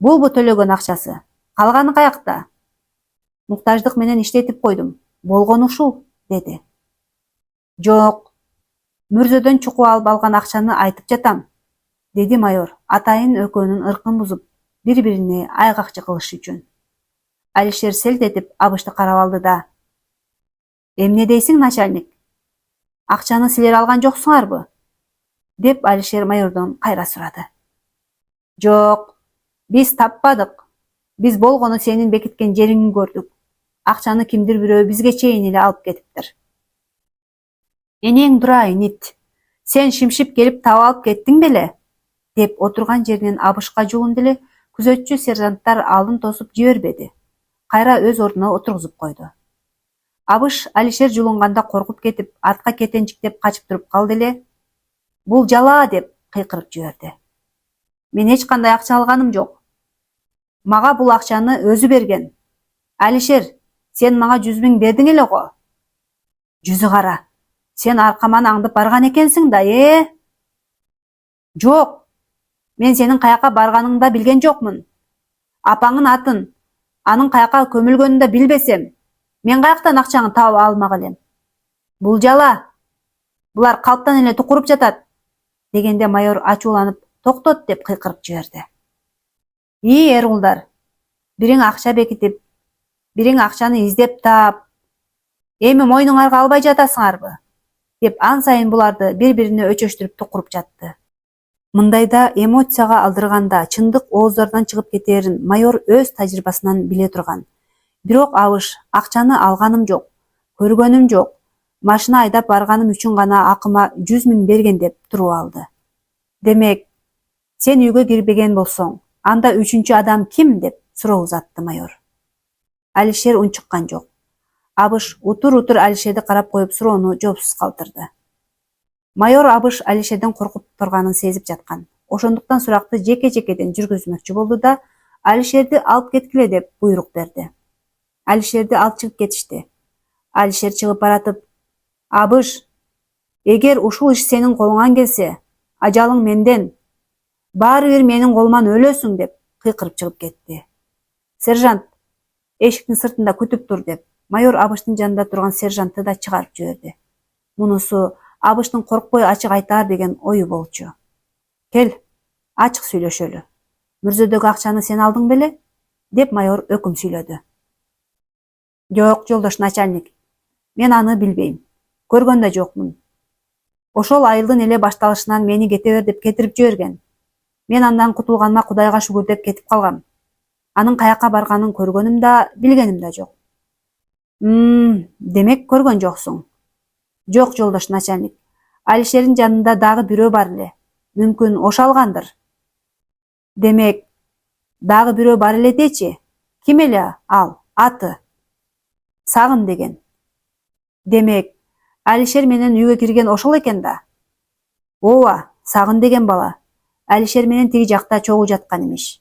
Булбу төлөгөн акчасы? Калганы каякта? Муктаждык менен иштетип койдум. Болгону ушул, деди. Жок, мүрзөдөн чукуп алып алган акчаны айтып жатам, деди майор, атайын экөөнүн ыркын бузуп, бири-бирине айгакчы кылыш үчүн. Алишер селт этип Абышты карап алды да: Эмне дейсиң, начальник? Акчаны силер алган жоксуңарбы? Деп Алишер майордон кайра сурады. Жок, биз таппадык. Биз болгону сенин бекиткен жериңди көрдүк. Акчаны кимдир бирөө бизге чейин эле алып кетиптир. Энең дурайын ит. Сен шимшип келип таап алып кеттиң беле? Деп отурган жеринен Абышка жуунду эле күзөтчү сержанттар алдын тосуп жибербеди. Кайра өз ордуна отургузуп койду. Абыш Алишер жулунганда коркуп кетип, артка кетенчиктеп качып туруп калды эле. Бул жала, деп кыйкырып жиберди. Мен эч кандай акча алганым жок. Мага бул акчаны өзү берген. Алишер, сен мага 100 миң бердиң эле го. Жүзү кара. Сен аркаман аңдып барган экенсиң да, Жок. Мен сенин каяка барганыңды да билген жокмун. Апаңын атын, анын каяка көмүлгөнүн да билбесем, мен каяктан акчаңы таап алмак элем? Бул жала. Булар калптан эле тукуруп жатат, дегенде майор ачууланып, токтот, деп кыйкырып жиберди. Эрулдар, бириң акча бекитип, бириң акчаны издеп таап, эми мойнуңарга албай жатасыңарбы? Деп ан сайын буларды бири-бирине өчөштүрүп тукуруп жатты. Мындайда эмоцияга алдырганда чындык ооздордон чыгып кетээрин майор өз тажрыйбасынан биле турган. Бирок Абыш акчаны алганым жок, көргөнүм жок, машина айдап барганым үчүн гана акыма 100 миң берген деп туруп алды. Демек, сен үйгө кирбеген болсоң, анда үчүнчү адам ким, деп суроо узатты майор. Алишер унчуккан жок. Абыш утур-утур Алишерди карап коюп суроону жоопсуз калтырды. Майор Абыш Алишердин коркуп турганын сезип жаткан. Ошондуктан суракты жеке-жекеден жүргүзмөкчү болду да Алишерди алып кеткиле деп буйрук берди. Алишерди алып чыгып кетишти. Алишер чыгып баратып: "Абыш, эгер ушул иш сенин колуңан келсе, ажалың менден. Баары бир менин колуман өлөсүң" деп кыйкырып чыгып кетти. "Сержант, эшиктин сыртында күтүп тур" деп майор Абыштын жанында турган сержантты да чыгарып жиберди. Мунусу Абыштын коркпой ачык айтаар деген ою болчу. "Кел, ачык сүйлөшөлү. Мүрзөдөгү акчаны сен алдың беле?" деп майор өкүм сүйлөдү. "Жок, жолдош начальник. Мен аны билбейм. Көргөн да жокмун. Ошол айылдын эле башталышынан мени кете бер деп кетирип жиберген. Мен андан кутулганыма Кудайга шүгүр деп кетип калгам. Анын каяка барганын көргөнүм да, билгеним да жок." Демек көргөн жоксуң. "Жок, жолдош начальник. Алишердин жанында дагы бирөө бар эле. Мүмкүн ошо алгандыр." "Демек, дагы бирөө бар эле дечи. Ким эле ал? Аты?" "Сагын деген." "Демек, Алишер менен үйгө кирген ошол экен да." "Ооба, Сагын деген бала. Алишер менен тиги жакта чогуу жаткан имиш."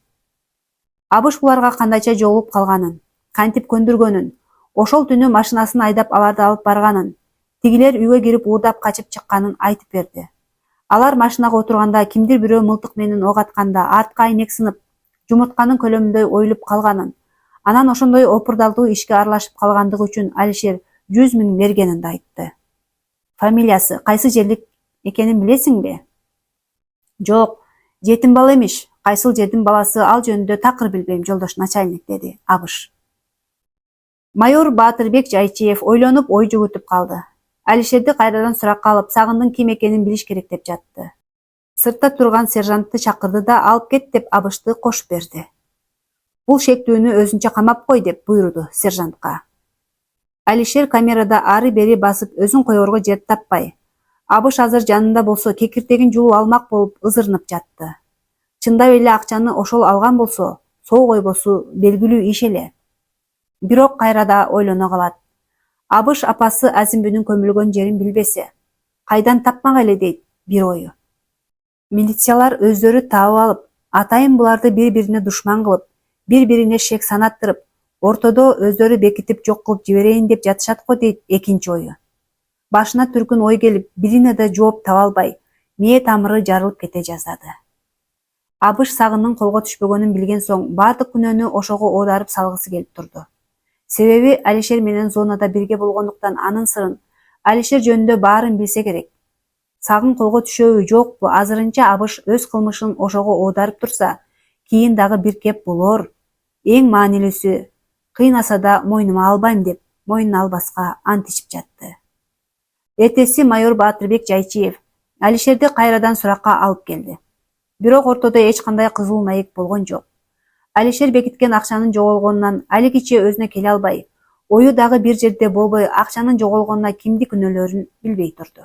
Абыш буларга кандайча жолугуп калганын, кантип көндүргөнүн, ошол түнү машинасын айдап аларды алып барганын, тигилер үйгө кирип уурдап качып чыкканын айтып берди. Алар машинага отурганда кимдир бирөө мылтык менен ок атканда артка айнек сынып, жумуртканын көлөмүндөй оюлуп калганын, анан ошондой опурдалдуу ишке аралашып калгандыгы үчүн Алишер 100 000 бергенин да айтты. "Фамилиясы кайсы жерлик экенин билесиңби?" "Жок, жетим бала эмиш. Кайсыл жердин баласы ал жөнүндө такыр билбейм, жолдош начальник" деди Абыш. Майор Баатырбек Жайчиев ойлонуп ой жүгүртүп калды. Алишерди кайрадан суракка алып, Сагындын ким экенин билиш керек деп жатты. Сыртта турган сержантты чакырды да алып кет деп Абышты кошуп берди. "Бул шектүүнү өзүнчө камап кой" деп буйруду сержантка. Алишер камерада ары-бери басып өзүн коерго жер таппай, Абыш азыр жанында болсо кекиртегин жулуп алмак болуп ызырынып жатты. Чындап эле акчаны ошол алган болсо, соо койбосу белгилүү иш эле. Бирок кайрада ойлоно калат. Абыш апасы Азимбүнүн көмүлгөн жерин билбесе, кайдан тапмак эле дейт бир ою. Милициялар өздөрү таап алып, атайын буларды бири-бирине душман кылып, бири-бирине шек санаттырып, ортодо өздөрү бекитип жок кылып жиберейин деп жатышат го дейт экинчи ою. Башына түркүн ой келип, бирине да жооп таба албай, мээ тамыры жарылып кете жаздады. Абыш Сагындын колго түшпөгөнүн билген соң баардык күнөөнү ошого оодарып салгысы келип турду. Себеби Алишер менен зонада бирге болгондуктан анын сырын, Алишер жөнүндө баарын билсе керек. Сагын колго түшөбү жокпу, азырынча Абыш өз кылмышын ошого оодарып турса, кийин дагы бир кеп болор. Эң маанилүүсү, кыйнаса да мойнума албайм деп мойнуна албаска ант ичип жатты. Эртеси майор Баатырбек Жайчиев Алишерди кайрадан суракка алып келди. Бирок ортодо эч кандай кызуу маек болгон жок. Алишер бекиткен акчанын жоголгонунан алигиче өзүнө келе албай, ою дагы бир жерде болбой, акчанын жоголгонуна кимди күнөөлөрүн билбей турду.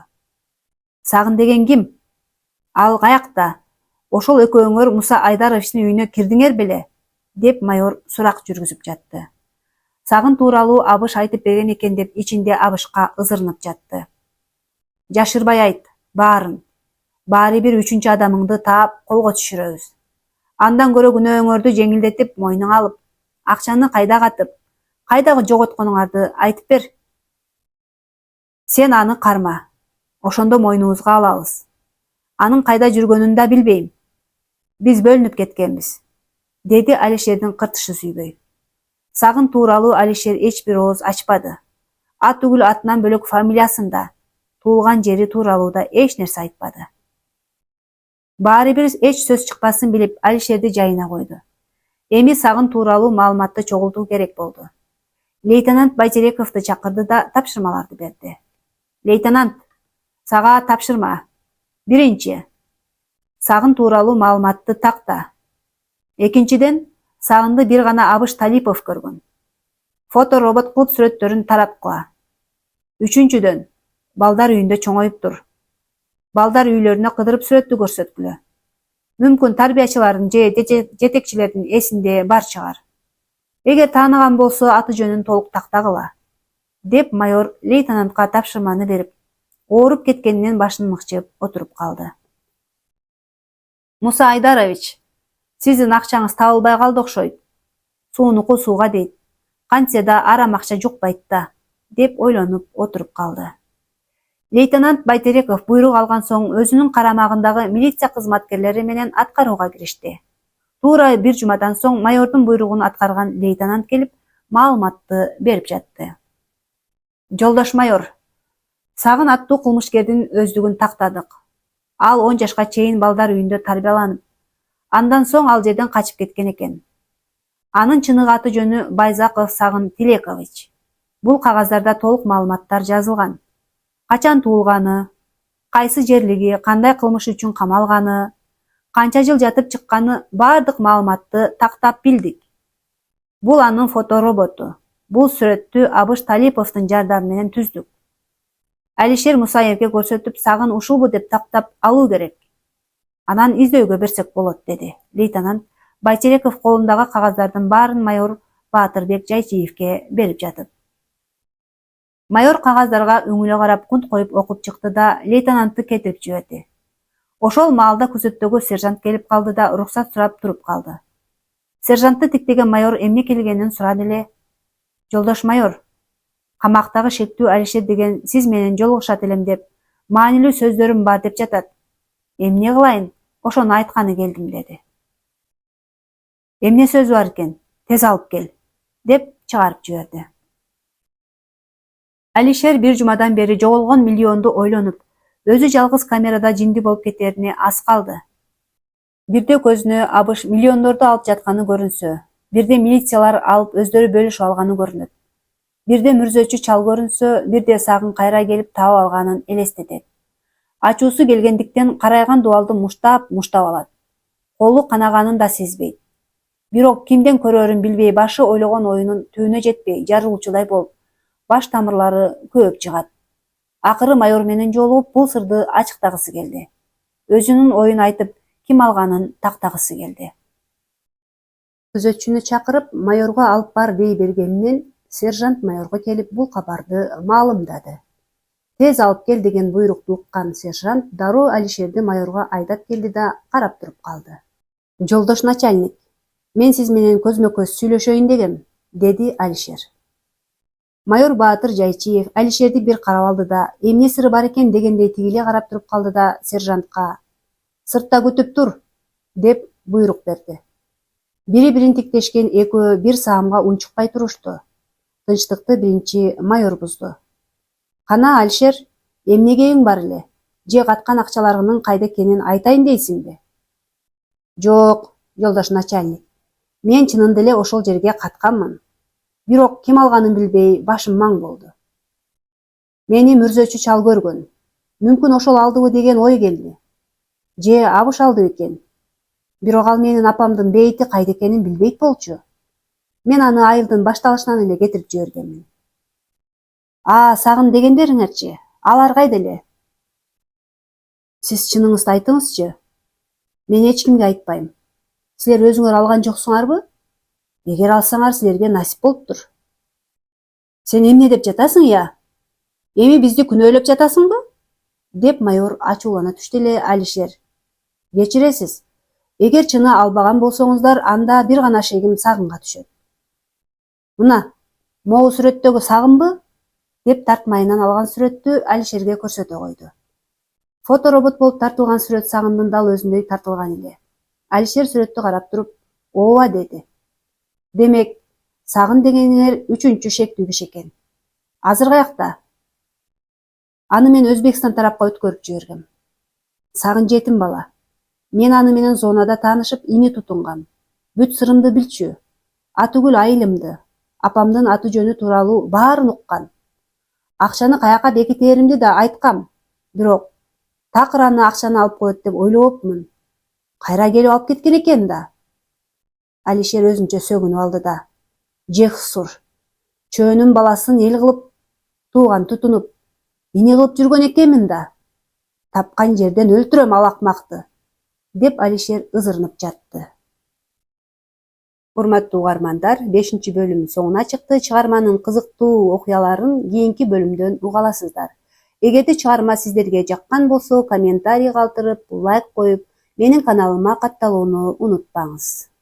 "Сагын деген ким? Ал каякта? Ошол экөөңөр Муса Айдаровичтин үйүнө кирдиңер беле?" деп майор сурак жүргүзүп жатты. Сагын тууралуу Абыш айтып берген экен деп ичинде Абышка ызырынып жатты. "Жашырбай айт, баарын. Баары бир үчүнчү адамыңды таап колго түшүрөбүз. Андан көрө күнөөңөрдү жеңилдетип мойнуңа алып, акчаны кайда катып, кайда жоготконуңарды айтып бер. Сен аны карма. Ошондо мойнубузга алабыз. Анын кайда жүргөнүн да билбейм. Биз бөлүнүп кеткенбиз", деди Алишердин кыртышы сүйбөй. Сагын тууралуу Алишер эч бир ооз ачпады. Ат түгүл атынан бөлөк фамилиясын да, туулган жери тууралуу да эч нерсе айтпады. Баары бир эч сөз чыкпасын билип, Алишерди жайына койду. Эми Сагын тууралуу маалыматты чогултуу керек болду. Лейтенант Байтерековду чакырды да тапшырмаларды берди. "Лейтенант, сага тапшырма. Биринчи, Сагын тууралуу маалыматты такта. Экинчиден, Сагынды бир гана Абыш Талипов көргөн. Фото робот кылып сүрөттөрүн тараткыла. Үчүнчүдөн, балдар үйүндө чоңоюп тур. Балдар үйлөрүнө кыдырып сүрөттү көрсөткүлө. Мүмкүн тарбиячылардын же жетекчилердин эсинде бар чыгар. Эгер тааныган болсо аты жөнүн толук тактагыла", деп майор лейтенантка тапшырманы берип, ооруп кеткенинен башын мыкчып отуруп калды. Муса Айдарович, сиздин акчаңыз табылбай калды окшойт. Суунуку сууга дейт. Кантсе да арам акча жукпайт да, деп ойлонуп отуруп калды. Лейтенант Байтереков буйрук алган соң өзүнүн карамагындагы милиция кызматкерлери менен аткарууга киришти. Туура бир жумадан соң майордун буйругун аткарган лейтенант келип, маалыматты берип жатты. Жолдош майор, сагын аттуу кылмышкердин өздүгүн тактадык. Ал 10 жашка чейин балдар үйүндө тарбияланып, андан соң ал жерден качып кеткен экен. Анын чыныгы аты жөнү Байзаков Сагын Тилекович. Бул кагаздарда толук маалыматтар жазылган. Качан туулганы, кайсы жерлиги, кандай кылмыш үчүн камалганы, канча жыл жатып чыкканы бардык маалыматты тактап билдик. Бул анын фотороботу. Бул сүрөттү Абыш Талиповдун жардамы менен түздүк. Алишер Мусаевге көрсөтүп, сагын ушулбу деп тактап алуу керек. Анан издөөгө берсек болот, деди. Лейтенант Байтереков колундагы кагаздардын баарын майор Баатырбек Жайчиевке берип жатып. Майор кагаздарга үңүлө карап кунт коюп окуп чыкты да лейтенантты кетирип жиберди. Ошол маалда күзөттөгү сержант келип калды да уруксат сурап туруп калды. Сержантты тиктеген майор эмне келгенин сурады эле. Жолдош майор, камактагы шектүү Алишер деген сиз менен жолугушат элем деп, маанилүү сөздөрүм бар деп жатат. Эмне кылайын? Ошону айтканы келдим, деди. Эмне сөзү бар экен? Тез алып кел, деп чыгарып жиберди. Алишер бир жумадан бери жоголгон миллионду ойлонуп, өзү жалгыз камерада жинди болуп кетерине аз калды. Бирде көзүнө Абыш миллиондорду алып жатканы көрүнсө, бирде милициялар алып өздөрү бөлүшүп алганы көрүнөт. Бирде мүрзөчү чал көрүнсө, бирде сагын кайра келип таап алганын элестетет. Ачуусу келгендиктен карайган дубалды муштап алат. Колу канаганын да сезбейт. Бирок кимден көрөрүн билбей, башы ойлогон оюнун түбүнө жетпей, жарылуучудай болуп, баш тамырлары көөп чыгат. Акыры майор менен жолугуп, бул сырды ачыктагысы келди. Өзүнүн оюн айтып, ким алганын тактагысы келди. Күзөтчүнү чакырып, майорго алып бар дей бергенинен, сержант майорго келип бул кабарды маалымдады. Тез алып кел деген буйрукту уккан сержант дароо Алишерди майорго айдап келди да карап туруп калды. Жолдош начальник, мен сиз менен көзмө-көз сүйлөшөйүн дегем, деди Алишер. Майор Баатыр Жайчиев Алишерди бир карап алды да, эмне сыры бар экен дегендей тигиле карап туруп калды да сержантка «Сыртта күтүп тур», деп буйрук берди. Бири-бирин тиктешкен экөө бир саамга унчукпай турушту. Тынчтыкты биринчи майор бузду. Кана Алишер, эмнегеиң бар эле? Же каткан акчаларыңдын кайда экенин айтайын дейсиңби? Жок, жолдош начальник. Мен чынында эле ошол жерге катканмын. Бирок ким алганын билбей башым маң болду. Мени мүрзөчү чал көргөн. Мүмкүн ошол алдыбы деген ой келди. Же Абыш алды экен. Бирок ал менин апамдын бейити кайда экенин билбейт болчу. Мен аны айылдын башталышынан эле кетирип жибергенмин. Сагын дегендериңерчи, алар кайда эле? Сиз чыныңызды айтыңызчы. Мен эч кимге айтпайм. Силер өзүңөр алган жоксуңарбы? Эгер алсаңар, силерге насип болуптур. Сен эмне деп жатасың, я? Эми бизди күнөөлөп жатасыңбы? Деп майор ачуулана түштү эле Алишер. Кечиресиз. Эгер чыны албаган болсоңуздар, анда бир гана шегим сагынга түшөт. Мына, могу сүрөттөгү сагынбы? Деп тартмайынан алган сүрөттү Алишерге көрсөтө койду. Фоторобот болуп тартылган сүрөт сагындын дал өзүндөй тартылган эле. Алишер сүрөттү карап туруп, «Ооба», деди. Демек, сагын дегениңер үчүнчү шектүү киши экен. Азыр каякта? Аны мен Өзбекстан тарапка өткөрүп жибергем. Сагын жетим бала. Мен аны менен зонада таанышып, ини тутунгам. Бүт сырымды билчү. Атүгүл айылымды, апамдын аты жөнү тууралуу баарын уккан. Акчаны каяка бекитеримди да айткам. Бирок такыр аны акчаны алып коет деп ойлобопмун. Кайра келип алып кеткен экен да. Алишер өзүнчө сөгүнүп алды да. Жехсур. Чөөнүн баласын эл кылып, тууган тутунуп, ини кылып жүргөн экенмин да. Тапкан жерден өлтүрөм ал акмакты. Деп Алишер ызырынып жатты. Урматтуу угармандар, 5-бөлүм соңуна чыкты. Чыгарманын кызыктуу окуяларын кийинки бөлүмдөн уга аласыздар. Эгерде чыгарма сиздерге жаккан болсо, комментарий калтырып, лайк коюп, менин каналыма катталууну унутпаңыз.